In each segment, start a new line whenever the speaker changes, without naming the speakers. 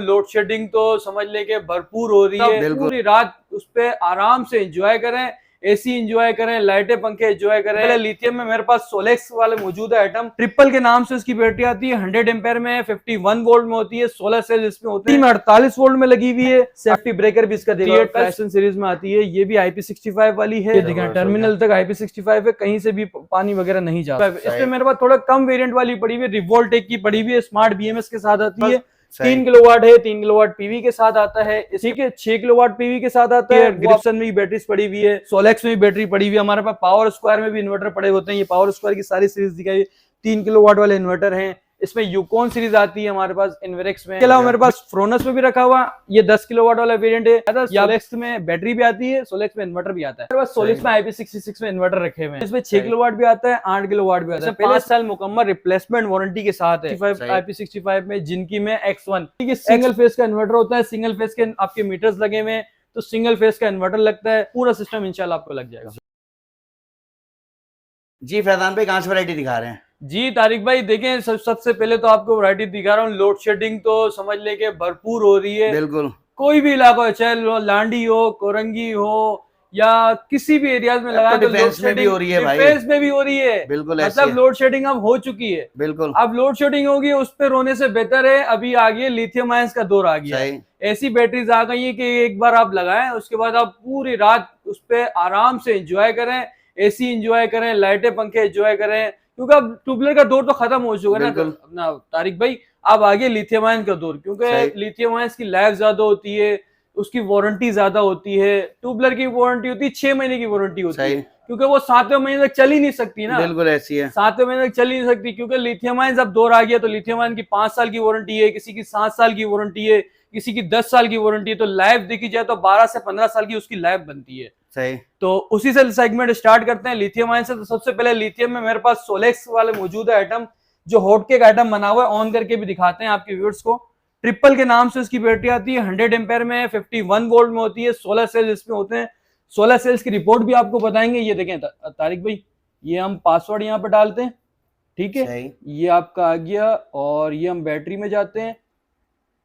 Load shedding तो समझ ले के भरपूर हो रही है। पूरी रात उस पे आराम से एंजॉय करें, एसी एंजॉय करें, लाइटें पंखे एंजॉय करें। पहले लिथियम में मेरे पास सोलेक्स वाले मौजूद है आइटम, ट्रिपल के नाम से उसकी बैटरी आती है, 100 एम्पेयर में 51 वोल्ट में होती है, 16 सेल इसमें होते हैं, 48 वोल्ट में लगी हुई है। सेफ्टी ब्रेकर भी इसका देगा, ट्राइसन सीरीज में आती है। ये भी IP65 वाली है, देखिए टर्मिनल तक IP65 है, कहीं से भी पानी वगैरह नहीं जाता। इसमें मेरे पास थोड़ा कम वेरिएंट वाली पड़ी हुई है, रिवोल्टेक की पड़ी हुई है, स्मार्ट BMS के साथ आती है। 3 किलोवाट है, 3 किलोवाट पीवी के साथ आता है, ठीक है। 6 किलोवाट पीवी के साथ आता है। ग्रिप्सन में भी बैटरीज पड़ी हुई है, सोलेक्स में भी बैटरी पड़ी हुई है, हमारे पास पावर स्क्वायर में भी इन्वर्टर पड़े होते हैं। ये पावर स्क्वायर की सारी सीरीज दिखाई, 3 किलोवाट वाले इन्वर्टर हैं। इसमें यूकॉन सीरीज आती है हमारे पास इन्वेरेक्स में। इसके अलावा मेरे पास फ्रोनस में भी रखा हुआ, ये 10 किलोवाट वाला वेरिएंट है। सोलेक्स में बैटरी भी आती है, सोलेक्स में इन्वर्टर भी आता है। मेरे पास सोलेक्स में IP66 में इन्वर्टर रखे हुए हैं। इसमें 6 किलोवाट भी आता है, 8 किलोवाट भी आता है। 5 साल मुकम्मल रिप्लेसमेंट वारंटी के साथ है IP65 में, जिनकी में X1 सिंगल फेस का इन्वर्टर होता है। सिंगल फेस के आपके मीटर्स लगे हुए हैं, तो सिंगल फेस का इन्वर्टर लगता है। पूरा सिस्टम इंशाल्लाह आपको लग जाएगा।
जी फैजान भाई, कहाँ से वैरायटी दिखा रहे हैं?
जी तारिक भाई, देखें सबसे पहले तो आपको वैरायटी दिखा रहा हूँ। लोड शेडिंग तो समझ ले के भरपूर हो रही है।
बिल्कुल,
कोई भी इलाका हो, चाहे लांडी हो, कोरंगी हो, या किसी भी एरियाज में लगाए, तो लोड
में भी हो रही है भाई,
डिफेंस में भी हो रही है।
बिल्कुल,
मतलब लोड शेडिंग अब हो चुकी है।
बिल्कुल,
अब लोड शेडिंग होगी, उस पे रोने से बेहतर है अभी आ गई लिथियम आयंस का दौर आ गया है। ऐसी बैटरीज आ गई है कि एक बार आप लगाएं, उसके बाद आप पूरी रात उस पे आराम से एंजॉय करें, एसी एंजॉय करें, लाइटें पंखे एंजॉय करें, क्योंकि अब ट्यूबलर का दौर तो खत्म हो चुका है ना अपना तारिक भाई। अब आगे लिथियम आयन का दौर, क्योंकि लिथियम आयन की लाइफ ज्यादा होती है, उसकी वारंटी ज्यादा होती है। ट्यूबलर की वारंटी होती है 6 महीने की वारंटी होती है, क्योंकि वो 7वें महीने तक चल ही नहीं सकती ना।
बिल्कुल ऐसी है,
7वें महीने तक चल ही नहीं सकती, क्योंकि लिथियम आयन अब दौर आ गया। तो लिथियम आयन की 5 साल की वारंटी है, किसी की 7 साल की वारंटी है, किसी की 10 साल की वारंटी है। तो लाइफ देखी जाए तो 12 से 15 साल की उसकी लाइफ बनती है।
सही।
तो उसी से सेगमेंट स्टार्ट करते हैं लिथियम आयन से। तो सबसे पहले लिथियम में मेरे पास सोलेक्स वाले मौजूद है आइटम, जो हॉटकेक आइटम बना हुआ है। ऑन करके भी दिखाते हैं आपके व्यूअर्स को। ट्रिपल के नाम से उसकी बैटरी आती है, 100 एम्पेयर में 51 वोल्ट में होती है, 16 सेल इसमें होते हैं। 16 सेल्स की रिपोर्ट भी आपको बताएंगे। ये देखें तारिक भाई, ये हम पासवर्ड यहाँ पे डालते हैं, ठीक है, ये आपका आ गया, और ये हम बैटरी में जाते हैं।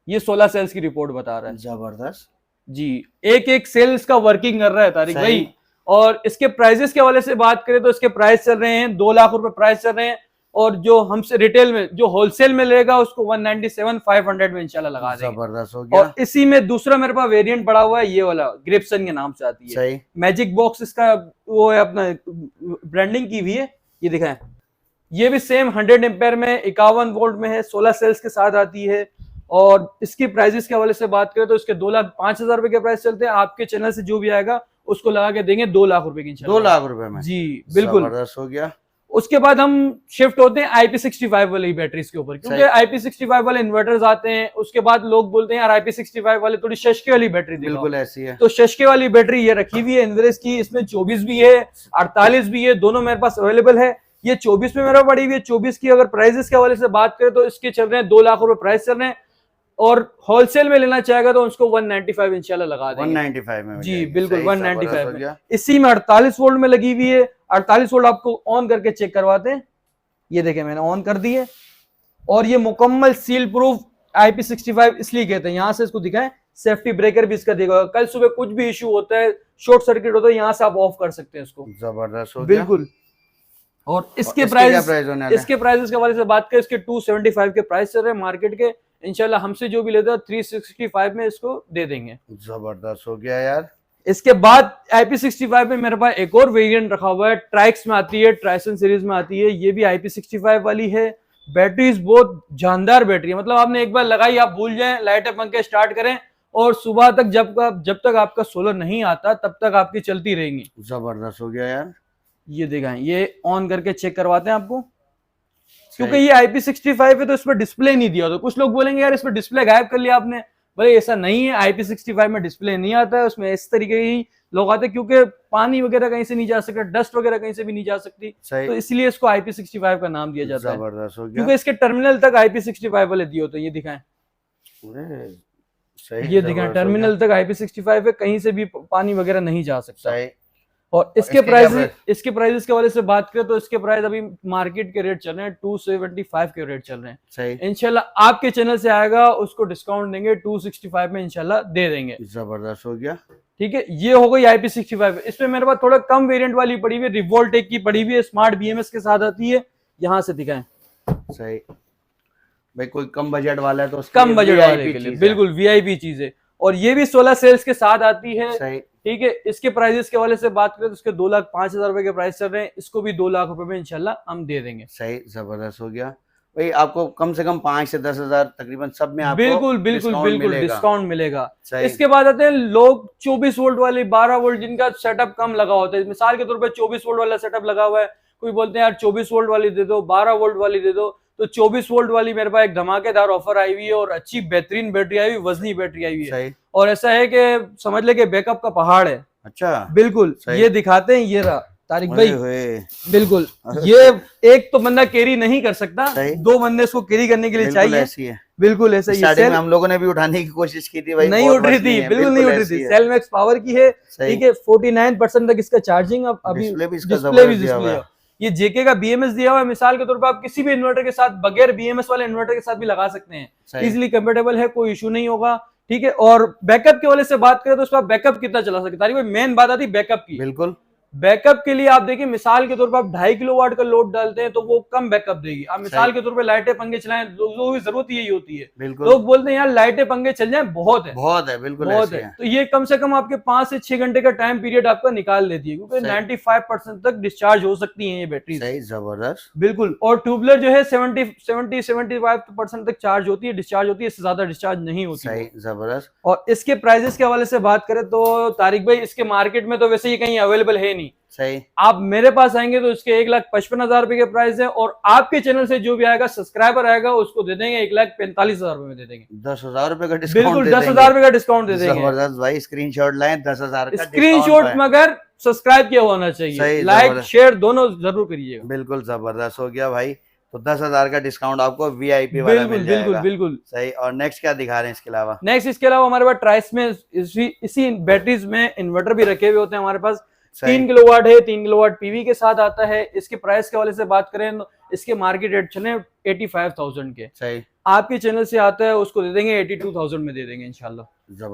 ये 16 सेल्स की रिपोर्ट बता रहा है।
जबरदस्त
जी, एक एक सेल इसका वर्किंग कर रहा है तारिक भाई। और इसके प्राइजेस के हवाले से बात करें तो इसके प्राइस चल रहे हैं 2 लाख रुपए प्राइस चल रहे हैं, और जो हमसे रिटेल में, जो होलसेल में लेगा, उसको 197,500 में इंशाल्लाह लगा देंगे।
जबरदस्त हो गया।
और इसी में दूसरा मेरे पास वेरिएंट पड़ा हुआ है, ये वाला ग्रिप्सन के नाम से आती है, मैजिक बॉक्स इसका वो है, अपना ब्रांडिंग की भी है। ये दिखाएं, ये भी सेम 100 एम्पेयर में 51 वोल्ट में है, 16 सेल्स के साथ आती है। और इसकी प्राइसेस के हवाले से बात करें तो इसके 2,05,000 रुपए के प्राइस चलते हैं। आपके चैनल से जो भी आएगा उसको लगा के देंगे 2 लाख रुपए की।
2 लाख रुपए में?
जी बिल्कुल,
जबरदस्त हो गया।
उसके बाद हम शिफ्ट होते हैं IP65 वाली बैटरीज के ऊपर, क्योंकि IP65 वाले इन्वर्टर्स आते हैं। उसके बाद लोग बोलते हैं यार IP65 वाले थोड़ी शशके वाली बैटरी दिखाओ।
बिल्कुल ऐसी है।
तो शशके वाली बैटरी ये रखी हुई है इन्वेरेक्स की, इसमें 24 भी है, 48 भी है, दोनों मेरे पास अवेलेबल है। ये 24 में मेरा पड़ी हुई है। 24 की अगर प्राइसेस के हवाले से बात करें तो इसके चल रहे हैं 2 लाख रुपए प्राइस चल रहे हैं, और होलसेल में लेना चाहेगा तो उसको 195 इंशाल्लाह लगा देंगे।
195 में?
जी बिल्कुल, 195 में। इसी में 48 वोल्ट में लगी हुई है। 48 वोल्ट आपको ऑन करके चेक करवाते हैं। ये देखें, मैंने ऑन कर दी है, और ये मुकम्मल सील प्रूफ IP65 इसलिए कहते हैं। यहां से इसको दिखाएं, सेफ्टी ब्रेकर भी इसका देगा। कल सुबह कुछ भी इशू होता है, शॉर्ट सर्किट होता है, यहाँ से आप ऑफ कर सकते हैं इसको।
जबरदस्त हो गया।
बिल्कुल। और इसके प्राइस के हवाले से बात करें, इसके 275 के प्राइस चल रहे हैं मार्केट के। इंशाल्लाह हमसे जो भी लेता है 365 में इसको दे देंगे।
जबरदस्त हो गया यार।
इसके बाद IP65 में मेरे पास एक और वेरिएंट रखा हुआ है, ट्राइक्स में आती है, ट्राइसन सीरीज में आती है। ये भी IP65 वाली है। बैटरीज बहुत जानदार बैटरी है, मतलब आपने एक बार लगाई आप भूल जाएं, लाइटें पंखे स्टार्ट करें, और सुबह तक जब तक आपका सोलर नहीं आता तब तक आपकी चलती रहेंगी।
जबरदस्त हो गया यार।
ये दिखाएं, ये ऑन करके चेक करवाते हैं आपको, क्योंकि ये IP65 है तो इसमें डिस्प्ले नहीं दिया। तो कुछ लोग बोलेंगे यार इसमें डिस्प्ले गायब कर लिया आपने। भाई ऐसा नहीं है, IP65 में डिस्प्ले नहीं आता है, उसमें इस तरीके ही लोग आते हैं, क्योंकि पानी वगैरह कहीं से नहीं जा सकता, डस्ट वगैरह कहीं से भी नहीं जा सकती, तो इसलिए इसको IP65 का नाम दिया जाता है।
जबरदस्त हो गया।
क्योंकि इसके टर्मिनल तक IP65 वाले दिए होते हैं। ये दिखाएं, ये दिखाएं, टर्मिनल तक IP65 है, कहीं से भी पानी वगैरह नहीं जा सकता। और इसके प्राइस के वाले से बात करें तो इसके प्राइस अभी मार्केट के रेट चल रहे हैं 275 के रेट चल रहे हैं।
सही।
इंशाल्लाह आपके चैनल से आएगा उसको डिस्काउंट देंगे 265 में इंशाल्लाह दे देंगे।
जबरदस्त हो गया।
ठीक है, ये हो गई IP65। इसमें मेरे पास थोड़ा कम वेरिएंट वाली पड़ी हुई है, रिवोल्टेक की पड़ी हुई है, स्मार्ट BMS के साथ आती है। यहाँ से दिखाएं।
सही भाई, कोई कम बजट वाला है तो
कम बजट वाले के लिए बिल्कुल VIP चीज है। और ये भी 16 सेल्स के साथ आती है।
सही।
ठीक है, इसके प्राइजेस के वाले से बात करें तो इसके 2,05,000 रुपए के प्राइस चल रहे हैं, इसको भी 2 लाख रुपए में इंशाल्लाह हम दे देंगे।
सही, जबरदस्त हो गया भाई। आपको कम से कम 5 से 10,000 तकरीबन सब में आपको
बिल्कुल डिस्काउंट मिलेगा।
सही।
इसके बाद आते हैं लोग 24 वोल्ट वाली 12 वोल्ट जिनका सेटअप कम लगा होता है। मिसाल के तौर पर 24 वोल्ट वाला सेटअप लगा हुआ है, कोई बोलते हैं यार 24 वोल्ट वाली दे दो, 12 वोल्ट वाली दे दो। तो 24 वोल्ट वाली मेरे पास एक धमाकेदार ऑफर आई हुई है और अच्छी बेहतरीन बैटरी आई हुई, वजनी बैटरी आई हुई है। और ऐसा है कि समझ ले कि बैकअप का पहाड़ है।
अच्छा,
बिल्कुल। ये दिखाते हैं, ये रहा तारिक भाई। बिल्कुल, ये एक तो बंदा कैरी नहीं कर सकता, 2 बंदे इसको कैरी करने के लिए चाहिए। बिल्कुल ऐसा ही।
हम लोगों ने भी उठाने की कोशिश की थी भाई,
नहीं उठ रही थी, बिल्कुल नहीं उठ रही थी। सेल मैक्स पावर की है। ठीक है, 49% तक इसका चार्जिंग। अब अभी डिस्प्ले भी ये जेके का BMS दिया हुआ है। मिसाल के तौर पर आप किसी भी इन्वर्टर के साथ, बगैर BMS वाले इन्वर्टर के साथ भी लगा सकते हैं। इजिली कंपेटेबल है, कोई इशू नहीं होगा। ठीक है, और बैकअप के वाले से बात करें तो उसका बैकअप कितना चला सकते हैं। मेन बात आती है बैकअप की। बिल्कुल, बैकअप के लिए आप देखिए, मिसाल के तौर पर आप 2.5 किलोवाट का लोड डालते हैं तो वो कम बैकअप देगी। आप मिसाल के तौर पर लाइटें पंखे चलाएं, लोगों की जरूरत यही होती है। लोग बोलते हैं यार लाइटें पंखे चल जाएं, बहुत है बिल्कुल बहुत है। तो ये कम से कम आपके 5 से 6 घंटे का टाइम पीरियड आपका निकाल देती है, क्योंकि 95% तक डिस्चार्ज हो सकती है ये बैटरी।
सही, जबरदस्त।
बिल्कुल। और ट्यूबलर जो है 70-75% तक चार्ज होती है, डिस्चार्ज होती है, इससे ज्यादा डिस्चार्ज नहीं होती।
सही, जबरदस्त।
और इसके प्राइजेस के हवाले से बात करें तो तारिक भाई, इसके मार्केट में तो वैसे ही कहीं अवेलेबल है नहीं।
सही।
आप मेरे पास आएंगे तो इसके 1,55,000 रुपए के प्राइस है। और आपके चैनल से जो भी आएगा, सब्सक्राइबर आएगा, उसको दे देंगे 1,45,000 रुपए में दे देंगे।
10,000 रुपए का डिस्काउंट।
बिल्कुल 10,000 रुपए का डिस्काउंट दे देंगे।
जबरदस्त भाई, स्क्रीनशॉट लाएं, 10,000 का
स्क्रीनशॉट मगर सब्सक्राइब किया होना चाहिए, लाइक शेयर दोनों जरूर करिएगा।
बिल्कुल जबरदस्त हो गया भाई। तो 10,000 का डिस्काउंट आपको VIP वाला मिल जाएगा। बिल्कुल सही। और नेक्स्ट क्या दिखा रहे हैं इसके अलावा? इसके अलावा हमारे पास ट्राइस में इसी बैटरीज में इन्वर्टर भी रखे हुए होते हैं हमारे पास। 3 किलोवाट है, 3 किलोवाट PV के साथ आता है। इसके प्राइस के वाले से बात करें तो इसके मार्केट रेट चले 85,000 के। सही। आपके चैनल से आता है उसको दे देंगे 82,000 में दे देंगे इंशाल्लाह।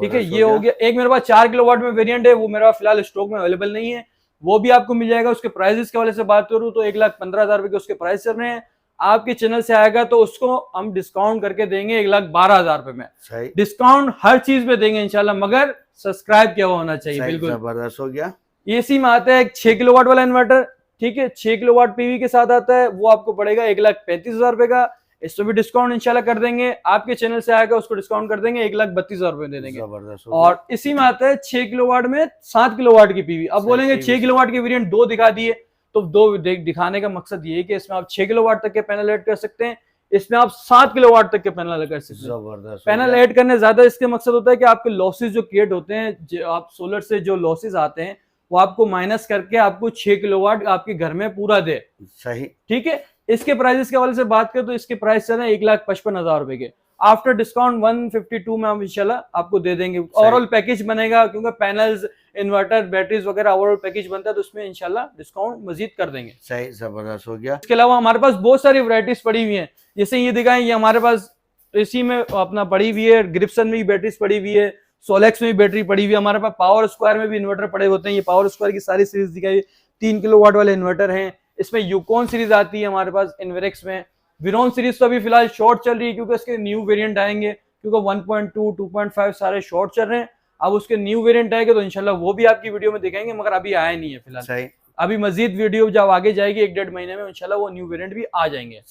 ठीक है, ये हो गया। एक मेरे पास 4 किलोवाट में वेरिएंट है, वो मेरे पास फिलहाल स्टॉक में अवेलेबल नहीं है, वो भी आपको मिल जाएगा। उसके प्राइसेस के वाले से बात करूँ तो 1,15,000 रुपए के उसके प्राइस चल रहे हैं। आपके चैनल से आएगा तो उसको हम डिस्काउंट करके देंगे 1,12,000 रुपए में। सही। डिस्काउंट हर चीज में देंगे इंशाल्लाह, मगर सब्सक्राइब किया होना चाहिए। बिल्कुल जबरदस्त हो गया। एसी में आता है 6 किलोवाट वाला इन्वर्टर। ठीक है, 6 किलोवाट PV के साथ आता है, वो आपको पड़ेगा 1,35,000 रुपए का। इसमें भी डिस्काउंट इंशाल्लाह कर देंगे। आपके चैनल से आएगा उसको डिस्काउंट कर देंगे, 1,32,000 रुपए दे देंगे। और इसी में आता है 6 किलोवाट में 7 किलोवाट की PV। अब बोलेंगे 6 किलोवाट के वेरिएंट 2 दिखा दिए, तो 2 दिखाने का मकसद ये है कि इसमें आप 6 किलोवाट तक के पैनल ऐड कर सकते हैं, इसमें आप 7 किलोवाट तक के पैनल कर सकते हैं। जबरदस्त। पैनल ऐड करने ज्यादा इसके मकसद होता है कि आपके लॉसेज जो क्रिएट होते हैं, आप सोलर से जो लॉसेज आते हैं वो आपको माइनस करके आपको 6 किलोवाट आपके घर में पूरा दे। सही। ठीक है, इसके प्राइसेस के हवाले से बात करें तो इसके प्राइस चल रहे हैं 1,55,000 रुपए के। आफ्टर डिस्काउंट 152 में हम इंशाल्लाह आपको दे देंगे। ओवरऑल पैकेज बनेगा, क्योंकि पैनल्स, इन्वर्टर, बैटरीज वगैरह ओवरऑल पैकेज बनता है, तो उसमें इंशाल्लाह डिस्काउंट मजीद कर देंगे। सही, जबरदस्त हो गया। इसके अलावा हमारे पास बहुत सारी वैरायटीज पड़ी हुई है, जैसे ये दिखाएं, ये हमारे पास इसी में अपना पड़ी हुई है, ग्रिप्सन में भी बैटरीज पड़ी हुई है, सोलेक्स में भी बैटरी पड़ी हुई है, हमारे पास पावर स्क्वायर में भी इन्वर्टर पड़े होते हैं। ये पावर स्क्वायर की सारी सीरीज दिखाई, 3 किलोवाट वाले इन्वर्टर हैं। इसमें यूकॉन सीरीज आती है हमारे पास इन्वेरेक्स में। विरोन सीरीज तो अभी फिलहाल शॉर्ट चल रही है, क्योंकि इसके न्यू वेरिएंट आएंगे, क्योंकि 1.2, 2.5 सारे शॉर्ट चल रहे हैं। अब उसके न्यू वेरिएंट आएंगे तो इंशाल्लाह वो भी आपकी वीडियो में दिखाएंगे, मगर अभी आया नहीं है फिलहाल। सही। अभी मजीद वीडियो जब आगे जाएगी 1-1.5 महीने में इंशाल्लाह वो न्यू वेरिएंट भी आ जाएंगे।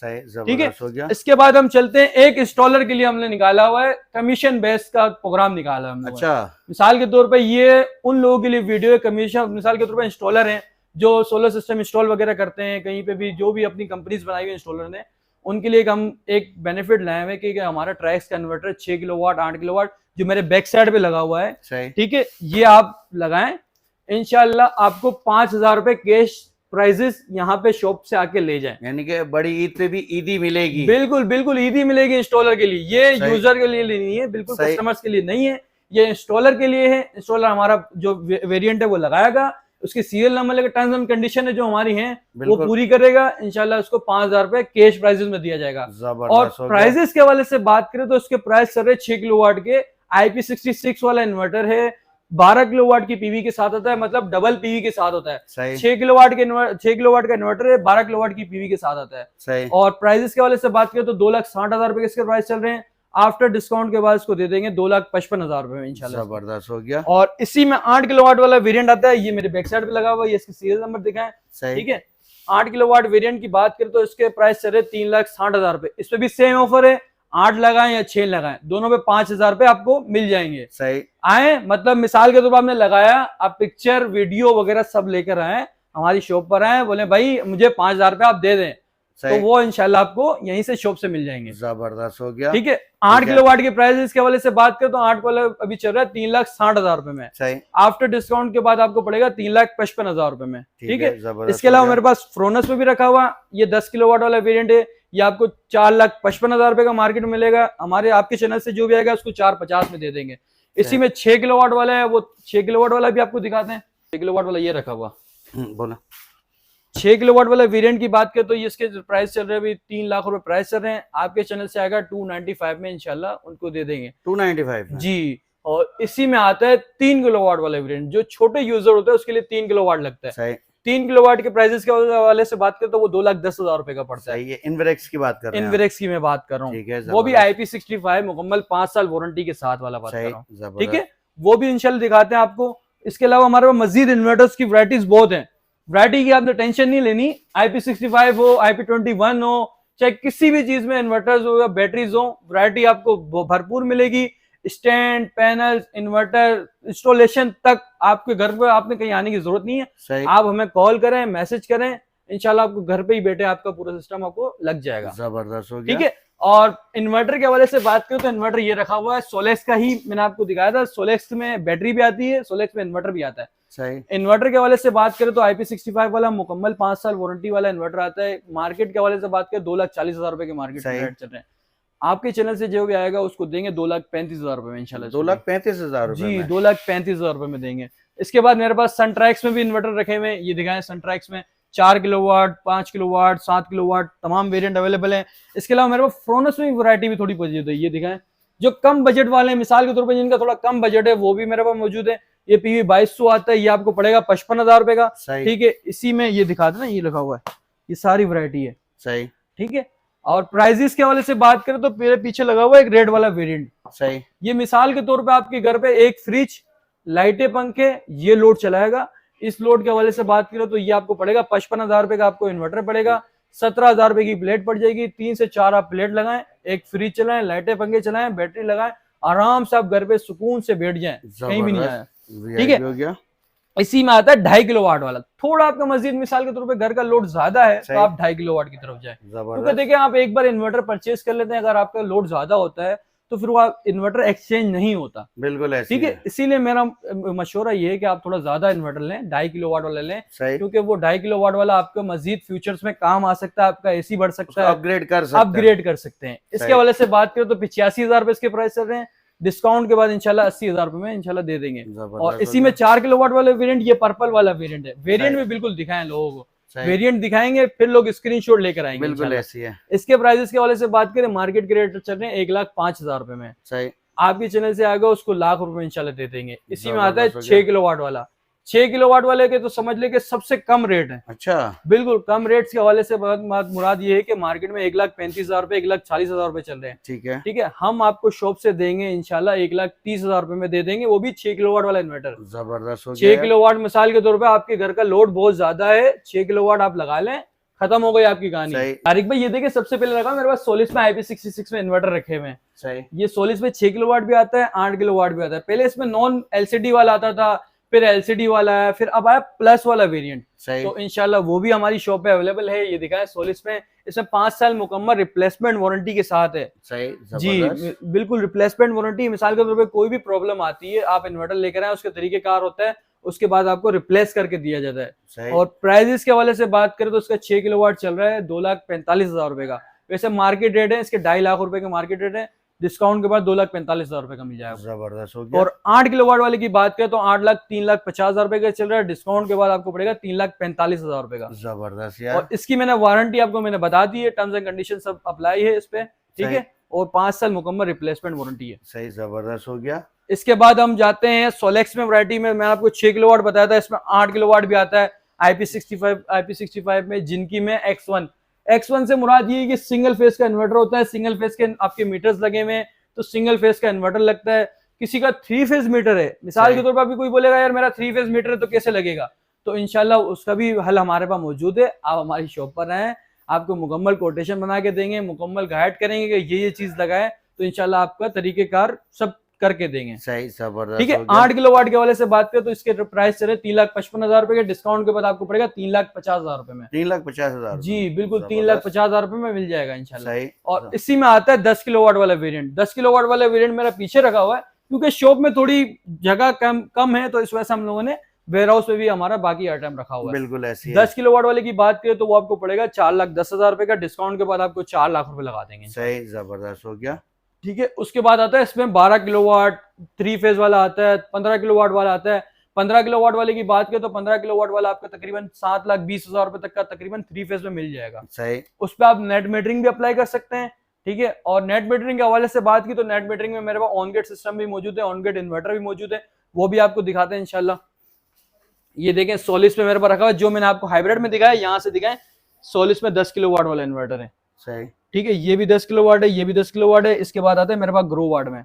ठीक है, इसके बाद हम चलते हैं, एक इंस्टॉलर के लिए हमने निकाला हुआ है कमीशन बेस का प्रोग्राम निकाला हमने। अच्छा। मिसाल के तौर पर ये उन लोगों के लिए वीडियो है, कमीशन मिसाल के तौर पर इंस्टॉलर हैं जो सोलर सिस्टम इंस्टॉल वगैरह करते हैं, कहीं पे भी जो भी अपनी कंपनीज बनाई हुई इंस्टॉलर ने, उनके लिए हम एक बेनिफिट लाए हुए कि हमारा ट्राइक्स का इन्वर्टर 6 किलोवाट, 8 किलोवाट जो मेरे बैक साइड पे लगा हुआ है, ठीक है, ये आप लगाएं, इंशाल्लाह आपको 5,000 रुपए कैश प्राइजेस यहाँ पे शॉप से आके ले जाएं। यानी कि बड़ी ईद पे भी ईदी मिलेगी। बिल्कुल बिल्कुल ईदी मिलेगी इंस्टॉलर के लिए, ये यूजर के लिए नहीं है, बिल्कुल कस्टमर्स के लिए नहीं है, ये इंस्टॉलर के लिए है। इंस्टॉलर हमारा जो वेरिएंट है वो लगाएगा,
उसकी सीरियल नंबर लेकर टर्म्स एंड कंडीशन है जो हमारी हैं वो पूरी करेगा, इंशाल्लाह उसको 5,000 रुपए कैश प्राइजेस में दिया जाएगा। और प्राइजेस के हवाले से बात करें तो उसके प्राइस चल रहे 6 किलोवाट के IP66 वाला इन्वर्टर है, 12 किलोवाट की पीवी के साथ आता है, मतलब डबल पीवी के साथ होता है। 6 किलोवाट का इन्वर्टर है, 12 किलोवाट की पीवी के साथ आता है। और प्राइजेस के हवाले से बात करें तो 2,60,000 रुपए इसके प्राइस चल रहे हैं। आफ्टर डिस्काउंट के बाद इसको दे देंगे 2,55,000 रुपए में इंशाल्लाह।
जबरदस्त हो गया।
और इसी में 8 किलोवाट वाला वेरिएंट आता है, ये मेरे बैक साइड पे लगा हुआ है, ये इसकी सीरियल नंबर दिखाएं, ठीक है। 8 किलोवाट वेरिएंट की बात करें तो इसके प्राइस चल रहे 3,60,000 रुपए। इस पे भी सेम ऑफर है, 8 लगाएं या 6 लगाएं, दोनों पे 5,000 रुपए आपको मिल जाएंगे।
सही
आए, मतलब मिसाल के तौर पर आपने लगाया, आप पिक्चर वीडियो वगैरह सब लेकर आए, हमारी शॉप पर आए, बोले भाई मुझे 5,000 रुपए आप दे दें, तो वो इंशाल्लाह आपको यहीं से शॉप से मिल जाएंगे।
जबरदस्त हो गया,
ठीक है। 8 किलोवाट के प्राइस के हवाले से बात करें तो 8 वाला अभी चल रहा है 3,60,000 रुपए में। सही। आफ्टर डिस्काउंट के बाद आपको पड़ेगा 3,55,000 रुपए में, ठीक है। इसके अलावा मेरे पास फ्रोनस में भी रखा हुआ, ये 10 किलोवाट वाला वेरिएंट है, ये आपको 4,55,000 रुपए का मार्केट में मिलेगा। हमारे आपके चैनल से जो भी आएगा उसको 4,50 में दे देंगे। इसी में 6 किलोवाट वाला है, वो 6 किलोवाट वाला भी आपको दिखाते हैं। 6 किलोवाट वाला ये रखा हुआ,
बोला
6 किलोवाट वाला वेरिएंट की बात करें तो ये इसके प्राइस चल रहे हैं अभी 3 लाख रुपए प्राइस चल रहे हैं। आपके चैनल से आएगा 295 में, इंशाल्लाह उनको दे देंगे।
295
जी। और इसी में आता है 3 किलोवाट वाला वेरिएंट, जो छोटे यूजर होते हैं उसके लिए 3 किलोवाट लगता है। 3 किलोवाट के प्राइसेस के हवाले से बात करें तो वो 2,10,000 रुपए का पड़ता है।
ये इनवेरेक्स की बात कर रहे हैं,
इनवेरेक्स की मैं बात कर रहा हूँ, वो भी IP65 मुकम्मल 5 साल वारंटी के साथ वाला बात कर रहा हूँ, ठीक है। वो भी इंशाल्लाह दिखाते हैं आपको। इसके अलावा हमारे पास मजीद इन्वर्टर्स की वैरायटीज बहुत है, वैरायटी की आपने टेंशन नहीं लेनी। IP65 हो, IP21 हो, चाहे किसी भी चीज में इन्वर्टर्स हो या बैटरीज हो, वैरायटी आपको भरपूर मिलेगी। स्टैंड, पैनल, इन्वर्टर, इंस्टॉलेशन तक आपके घर पे आपने कहीं आने की जरूरत नहीं है। आप हमें कॉल करें, मैसेज करें, इंशाल्लाह आपको घर पे ही बैठे आपका पूरा सिस्टम आपको लग जाएगा।
जबरदस्त हो गया,
ठीक है। और इन्वर्टर के हवाले से बात करें तो इन्वर्टर ये रखा हुआ है, सोलेक्स का ही मैंने आपको दिखाया था। सोलेक्स में बैटरी भी आती है, सोलेक्स में इन्वर्टर भी आता है। सही। इन्वर्टर के हवाले से बात करें तो IP65 वाला मुकम्मल 5 साल वारंटी वाला इन्वर्टर आता है। मार्केट के हवाले से बात करें 2,40,000 रुपए के मार्केट रेट चल रहे हैं। आपके चैनल से जो भी आएगा उसको देंगे 2,35,000 रुपए में इंशाल्लाह।
2,35,000
जी, 2,35,000 रुपए में देंगे। इसके बाद मेरे पास सनट्रैक्स में भी इन्वर्टर रखे हुए हैं, ये दिखाएं। सनट्रैक्स में 4 किलोवाट, 5 किलोवाट, 7 किलोवाट तमाम वेरिएंट अवेलेबल है। इसके अलावा मेरे पास फ्रोनस में वैरायटी भी थोड़ी मौजूद है, ये दिखाएं। जो कम बजट वाले हैं, मिसाल के तौर पर जिनका थोड़ा कम बजट है, वो भी मेरे पास मौजूद है। ये PV 2200 आता है, ये आपको पड़ेगा 55,000 रुपए का, ठीक है। इसी में ये दिखा देना, ये लिखा हुआ है, ये सारी वैरायटी है। सही, ठीक है। और प्राइजेस के हवाले से बात करें तो मेरे पीछे लगा हुआ है एक रेड वाला वेरिएंट। सही। ये मिसाल के तौर पे आपके घर पे एक फ्रिज, लाइटें, पंखे, ये लोड चलाएगा। इस लोड के हवाले से बात करें तो ये आपको पड़ेगा 55,000 रुपए का, आपको इन्वर्टर पड़ेगा। 17,000 रुपए की प्लेट पड़ जाएगी। 3 से 4 आप प्लेट लगाएं, एक फ्रिज चलाएं, लाइटें, पंखे चलाएं, बैटरी लगाएं, आराम से आप घर पे सुकून से बैठ जाएं, कहीं भी नहीं आया, ठीक है। इसी में आता है 2.5 किलोवाट वाला। थोड़ा आपका मस्जिद मिसाल के तौर पे घर का लोड ज्यादा है तो आप 2.5 किलोवाट की तरफ जाए, क्योंकि देखिए आप एक बार इन्वर्टर परचेज कर लेते हैं, अगर आपका लोड ज्यादा होता है तो फिर वो इन्वर्टर एक्सचेंज नहीं होता। बिल्कुल ऐसे, ठीक है। इसीलिए मेरा मशवरा ये है कि आप थोड़ा ज्यादा इन्वर्टर लें, 2.5 किलोवाट वाला लें, क्योंकि वो 2.5 किलोवाट वाला आपका मजीद फ्यूचर्स में काम आ सकता है, आपका AC बढ़ सकता है, अपग्रेड कर सकते हैं। इसके हवाले से बात करें तो 85,000 रुपए इसके प्राइस चल रहे हैं। डिस्काउंट के बाद इंशाल्लाह 80,000 रुपए में इंशाल्लाह दे देंगे। और इसी में 4 किलोवाट वाला वेरिएंट, ये पर्पल वाला वेरिएंट है। वेरिएंट भी बिल्कुल दिखाएं लोगों को, वेरिएंट दिखाएंगे फिर लोग स्क्रीनशॉट लेकर आएंगे। बिल्कुल ऐसी है। इसके प्राइसेस के हवाले से बात करें, मार्केट के रेट चल रहे हैं 1,05,000 रुपए में। सही। आपके चैनल से आएगा उसको लाख रुपए में इंशाल्लाह दे देंगे। इसी में आता है 6 किलोवाट वाला। 6 किलोवाट वाले के तो समझ ले कि सबसे कम रेट है। अच्छा, बिल्कुल कम रेट के हवाले से मुराद ये है कि मार्केट में 1,35,000 रुपए, 1,40,000 रुपए चल रहे हैं। ठीक है, ठीक है। हम आपको शॉप से देंगे इंशाल्लाह 1,30,000 रुपए में दे देंगे, वो भी 6 किलोवाट वाला इन्वर्टर। जबरदस्त। 6 किलोवाट मिसाल के तौर पर आपके घर का लोड बहुत ज्यादा है, 6 किलोवाट आप लगा लें, खत्म हो गई आपकी कहानी। तारिक भाई ये देखिए, सबसे पहले रखा मेरे पास सोलिस में IP66 में इन्वर्टर रखे हुए हैं। सही। ये सोलिस में 6 किलोवाट भी आता है, 8 किलोवाट भी आता है। पहले इसमें नॉन LCD वाला आता था, फिर LCD वाला है, फिर अब आया प्लस वाला वेरिएंट। तो इंशाल्लाह वो भी हमारी शॉप पे अवेलेबल है। ये दिखाएं सोलिस में, इसमें 5 साल मुकम्मल रिप्लेसमेंट वारंटी के साथ है। सही, जी बिल्कुल रिप्लेसमेंट वारंटी। मिसाल के तौर पे कोई भी प्रॉब्लम आती है, आप इन्वर्टर लेकर आए, उसके तरीकेकार होता है, उसके बाद आपको रिप्लेस करके दिया जाता है। और प्राइजेस के हवाले से बात करें तो उसका 6 किलोवाट चल रहा है 2,45,000 रुपए का। वैसे मार्केट रेट है इसके 2.5 लाख रुपए के मार्केट रेट है। डिस्काउंट के बाद 2,45,000 रुपए का मिल जाएगा।
जबरदस्त हो गया।
और 8 किलोवाट वाले की बात करें तो 8,03,50,000 रुपए का चल रहा है, डिस्काउंट के बाद आपको पड़ेगा 3,45,000 रुपए का।
जबरदस्त यार।
और इसकी मैंने वारंटी आपको मैंने बता दी है, टर्म्स एंड कंडीशन सब अप्लाई है इस पे, ठीक है। और 5 साल मुकम्मल रिप्लेसमेंट वारंटी है।
सही, जबरदस्त हो गया।
इसके बाद हम जाते हैं सोलेक्स में वैरायटी में। मैं आपको 6 किलोवाट बताया था, इसमें 8 किलोवाट भी आता है। IP65 में, जिनकी में X1 से मुराद ये है कि सिंगल फेस का इन्वर्टर होता है, सिंगल फेस के आपके मीटर्स लगे हुए हैं, तो सिंगल फेस का इन्वर्टर लगता है। किसी का 3 फेज मीटर है, मिसाल के तौर पर अभी कोई बोलेगा यार मेरा 3 फेज मीटर है तो कैसे लगेगा, तो इंशाल्लाह उसका भी हल हमारे पास मौजूद है। आप हमारी शॉप पर आए, आपको मुकम्मल कोटेशन बना के देंगे, मुकम्मल गाइड करेंगे कि ये चीज लगाए, तो इंशाल्लाह आपका तरीकेकार सब करके देंगे।
सही, जबरदस्त।
ठीक है। 8 किलोवाट के वाले से बात करें तो इसके प्राइस चले 3,55,000 रुपए के, डिस्काउंट के बाद आपको पड़ेगा 3,50,000 रुपए में।
3,50,000
जी बिल्कुल, 3,50,000 रुपए में मिल जाएगा इंशाल्लाह।
सही।
और इसी में आता है 10 किलोवाट वाला वेरिएंट। 10 किलोवाट वाला वेरिएंट मेरा पीछे रखा हुआ है क्योंकि शॉप में थोड़ी जगह कम है, तो इस वजह से हम लोगों ने वेयर हाउस में भी हमारा बाकी आइटम रखा हुआ है।
बिल्कुल ऐसी
10 किलोवाट वाले की बात करें तो वो आपको पड़ेगा 4,10,000 रुपए का, डिस्काउंट के बाद आपको 4 लाख रुपए लगा देंगे।
सही, जबरदस्त हो गया।
ठीक है। उसके बाद आता है इसमें 12 किलोवाट 3 फेज वाला आता है, 15 किलोवाट वाला आता है। 15 किलोवाट वाले की बात करें तो 15 किलोवाट वाला आपका तकरीबन 7,20,000 रुपए तक का तकरीबन 3 फेज में मिल जाएगा।
सही।
उस पर आप नेट मीटरिंग भी अप्लाई कर सकते हैं, ठीक है। और नेट मीटरिंग के हवाले से बात की तो नेट मीटरिंग में मेरे पास ऑन गेट सिस्टम भी मौजूद है, ऑन गेट इन्वर्टर भी मौजूद है, वो भी आपको दिखाते हैं इंशाल्लाह। ये देखें सोलिस पे मेरे पास रखा हुआ है, जो मैंने आपको हाइब्रिड में दिखाया, यहाँ से दिखाएं सोलिस में 10 किलोवाट वाला इन्वर्टर है।
सही।
ठीक है। ये भी 10 किलोवाट है, ये भी 10 किलोवाट है। इसके बाद आता है मेरे पास ग्रो वाट में,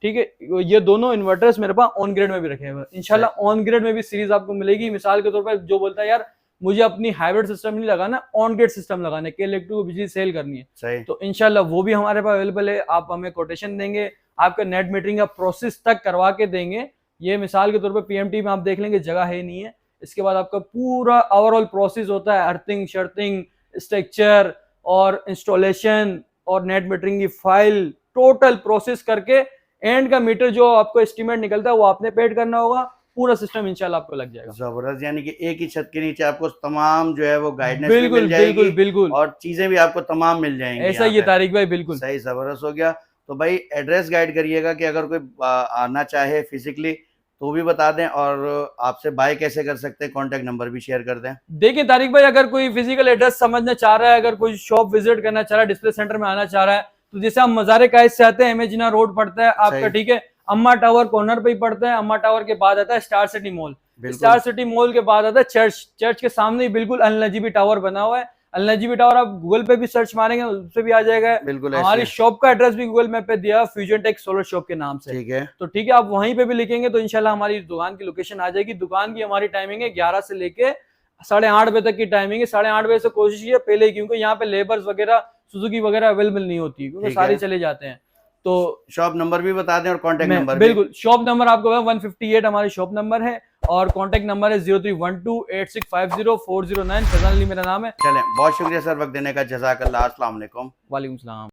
ठीक है। ये दोनों इन्वर्टर्स मेरे पास ऑन ग्रेड में भी रखे हुए हैं। इंशाल्लाह ऑन ग्रेड में भी सीरीज आपको मिलेगी। मिसाल के तौर पर जो बोलता है यार मुझे अपनी हाइब्रिड सिस्टम नहीं लगाना, ऑन ग्रेड सिस्टम लगाना, के इलेक्ट्रिक को बिजली सेल करनी है,
सही।
तो इंशाल्लाह वो भी हमारे पास अवेलेबल है। आप हमें कोटेशन देंगे, आपका नेट मीटरिंग का प्रोसेस तक करवा के देंगे। ये मिसाल के तौर पर PMT में आप देख लेंगे जगह है नहीं है, इसके बाद आपका पूरा ओवरऑल प्रोसेस होता है, अर्थिंग, शर्थिंग, स्ट्रक्चर और इंस्टॉलेशन और नेट मीटरिंग की फाइल, टोटल प्रोसेस करके एंड का मीटर जो आपको एस्टीमेट निकलता है वो आपने पेड करना होगा। पूरा सिस्टम इंशाल्लाह आपको लग जाएगा।
जबरदस्त, यानी कि एक ही छत के नीचे आपको तमाम जो है वो गाइडेंस
बिल्कुल
मिल जाएगी,
बिल्कुल बिल्कुल,
और चीजें भी आपको तमाम मिल जाएंगी।
ऐसा ही है तारिक भाई, बिल्कुल
सही, जबरदस्त हो गया। तो भाई एड्रेस गाइड करिएगा कि अगर कोई आना चाहे फिजिकली तो भी बता दें, और आपसे बाय कैसे कर सकते हैं, कॉन्टेक्ट नंबर भी शेयर कर दें।
देखिए तारिक भाई, अगर कोई फिजिकल एड्रेस समझना चाह रहा है, अगर कोई शॉप विजिट करना चाह रहा है, डिस्प्ले सेंटर में आना चाह रहा है, तो जैसे हम मज़ारे कायद से आते हैं, इमेजिना रोड पड़ता है आपका, ठीक है, अम्मा टावर कॉर्नर पे ही पड़ता है। अम्मा टावर के बाद आता है star city mall, star city mall के बाद आता है चर्च के सामने ही बिल्कुल अल नजीबी टावर बना हुआ है। अल नजीबी टावर आप गूगल पे भी सर्च मारेंगे उससे भी आ जाएगा।
बिल्कुल।
हमारी शॉप का एड्रेस भी गूगल मैप पे दिया, फ्यूजन टेक सोलर शॉप के नाम से,
ठीक है।
तो ठीक है, आप वहीं पे भी लिखेंगे तो इंशाल्लाह हमारी दुकान की लोकेशन आ जाएगी। दुकान की हमारी टाइमिंग है 11 से लेके 8:30 बजे तक की टाइमिंग है। 8:30 बजे से कोशिश कीजिए पहले, क्योंकि यहाँ पे लेबर्स वगैरह सुजुकी वगैरह अवेलेबल नहीं होती, क्योंकि सारे चले जाते हैं। तो
शॉप नंबर भी बता दें और कांटेक्ट नंबर भी।
बिल्कुल, शॉप नंबर आपको 158 हमारी शॉप नंबर है, और कांटेक्ट नंबर है 031286504009। फैजान अली मेरा नाम है।
चलें, बहुत शुक्रिया सर वक्त देने का, जज़ाकल्लाह। अस्सलाम वालेकुम।
वालेकुम सलाम।